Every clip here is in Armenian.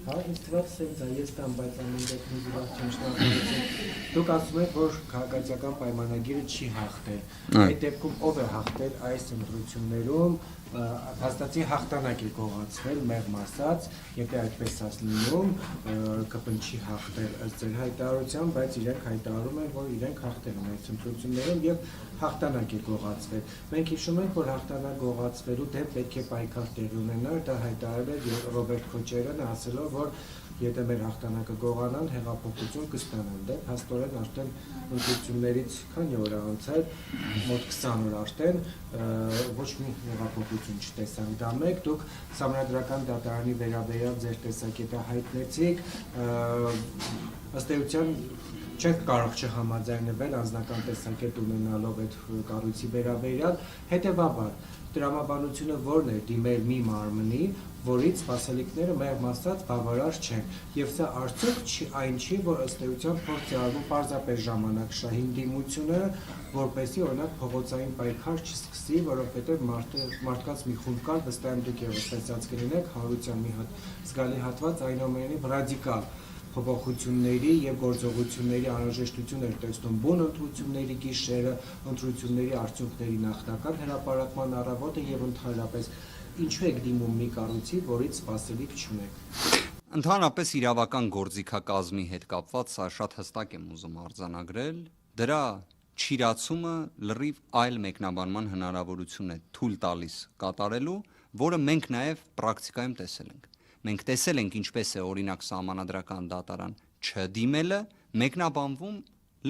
Հա, ինձ թվաց սենց է, ես տամ, բայց ամեն դեպքում զիվախ չեմ շնորհակալություն։ Դուք ասում եք, որ քաղաքացիական պայմանագիրը չի հաղթել։ Այդ դեպքում ով է հաղթել այս ընտրություններում, հաստատի հաղթանակ է գողացվել, մեղմ ասած, եթե այդպես ասած լինում, ԿՊ-ն չի հաղթել ըստ ձեր հայտարարության, բայց իրենք հայտարարում են, որ իրենք հաղթել են այս ընտրություններում եւ հաղթանակ է գողացվել։ Մենք հիշում ենք, որ հաղթանակ գողացվելու դեմ պետք է պայքար տեղի ունենար, դա հայտարարել է Ռոբերտ Քոչարյանը, ասելով, որ եթե մեր հաղթանակը գողանան, հեղափոխություն կստանան, դե փաստորեն արդեն ընտրություններից քանի օր անցել, մոտ 20 օր արդեն ոչ մի հեղափոխություն չտեսանք։ Դա մեկ, դուք Սահմանադրական դատարանի վերաբերյալ ձեր տեսակետը հայտնեցիք, ըստ էության չեք կարող չհամաձայնվել անձնական տեսակետ ունենալով այդ կառույցի վերաբերյալ, հետևաբար տրամաբանությունը որն է դիմել մի մարմնի, որից սպասելիքները մեղմ ասած բավարար չեն, եւ սա արդյոք այն չի, որ ըստ էության փորձ է արվում պարզապես ժամանակշահին դիմությունը, որպեսզի օրինակ փողոցային պայքար չսկսի, որովհետեւ մարդկանց մի խումբ կար, վստահ եմ դուք եւս տեսած կլինեք, հանրության մի հատ զգալի հատված այնուամենայնիվ ռադիկալ փոփոխությունների եւ գործողությունների անհրաժեշտություն էր տեսնում բուն ընտրությունների գիշերը, ընտրությունների արդյունքների նախնական հրապարակման առավոտը եւ ընդհանրապես ինչու եք դիմում մի կառույցի, որից սպասելիք չունեք։ Ընդհանրապես իրավական գործիքակազմի հետ կապված սա շատ հստակ եմ ուզում արձանագրել, դրա չիրացումը լրիվ այլ մեկնաբանման հնարավորություն է թույլ տալիս կատարելու, որը մենք նաեւ պրակտիկայում տեսել ենք։ Մենք տեսել ենք ինչպես է օրինակ Սահմանադրական դատարան չդիմելը մեկնաբանվում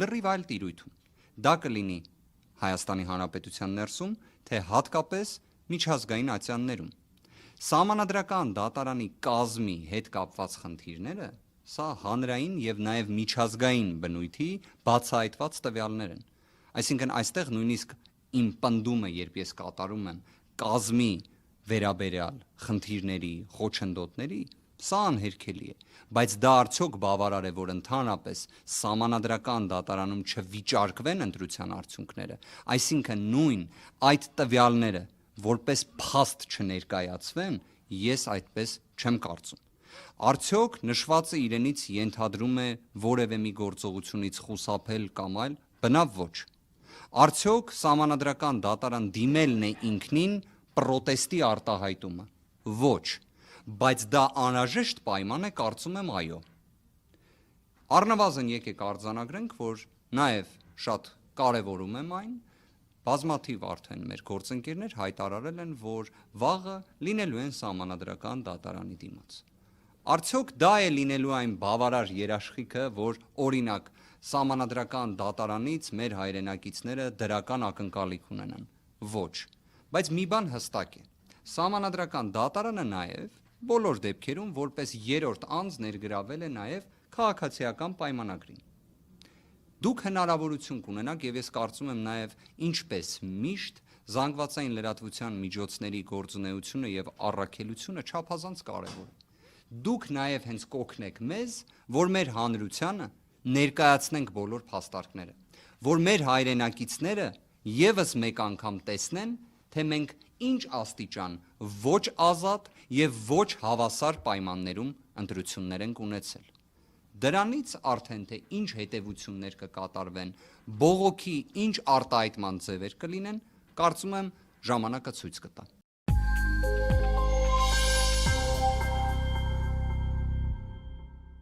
լրիվ այլ տիրույթում։ Դա կլինի Հայաստանի Հանրապետության ներսում, թե հատկապես միջազգային ատյաններում։ Սահմանադրական դատարանի կազմի հետ կապված խնդիրները սա հանրային եւ նաեւ միջազգային բնույթի բացահայտված տվյալներ են։ Այսինքն այստեղ նույնիսկ իմ պնդումը, երբ ես կատարում եմ կազմի վերաբերյալ խնդիրների, խոչընդոտների, սա անհերքելի է, բայց դա արդյոք բավարար է, որ ընդհանրապես Սահմանադրական դատարանում չվիճարկվեն ընտրության արդյունքները, այսինքն նույն այդ տվյալները որպես փաստ չներկայացվեն, ես այդպես չեմ կարծում։ Արդյոք նշվածը իրենից ենթադրում է որևէ մի գործողությունից խուսափել կամ այլ, բնավ ոչ։ Արդյոք Սահմանադրական դատարան դիմելն է ինքնին պրոտեստի արտահայտումը։ Ոչ, բայց դա անհրաժեշտ պայման է, կարծում եմ, այո։ Առնվազն եկեք արձանագրենք, որ նաև շատ կարևորում եմ այն, բազմաթիվ արդեն մեր գործընկերներ հայտարարել են, որ վաղը լինելու են Սահմանադրական դատարանի դիմաց։ Արդյոք դա է լինելու այն բավարար երաշխիքը, որ օրինակ Սահմանադրական դատարանից մեր հայրենակիցները դրական ակնկալիք ունենան։ Ոչ, բայց մի բան հստակ է։ Սահմանադրական դատարանը նաև բոլոր դեպքերում որպես երրորդ անձ ներգրավել է նաև քաղաքացիական պայմանագրին։ Դուք հնարավորություն կունենաք եւ ես կարծում եմ նաև ինչպես միշտ զանգվածային լրատվության միջոցների գործունեությունը եւ առաքելությունը չափազանց կարեւոր է։ Դուք նաև հենց կօգնեք մեզ, որ մեր հանրությանը ներկայացնենք բոլոր փաստարկները, որ մեր հայրենակիցները եւս մեկ անգամ տեսնեն, թե մենք ինչ աստիճան ոչ ազատ եւ ոչ հավասար պայմաններում ընտրություններ ենք ունեցել։ Դրանից արդեն թե ինչ հետևություններ կկատարվեն, բողոքի ինչ արտահայտման ձևեր կլինեն, կարծում եմ ժամանակը ցույց կտա։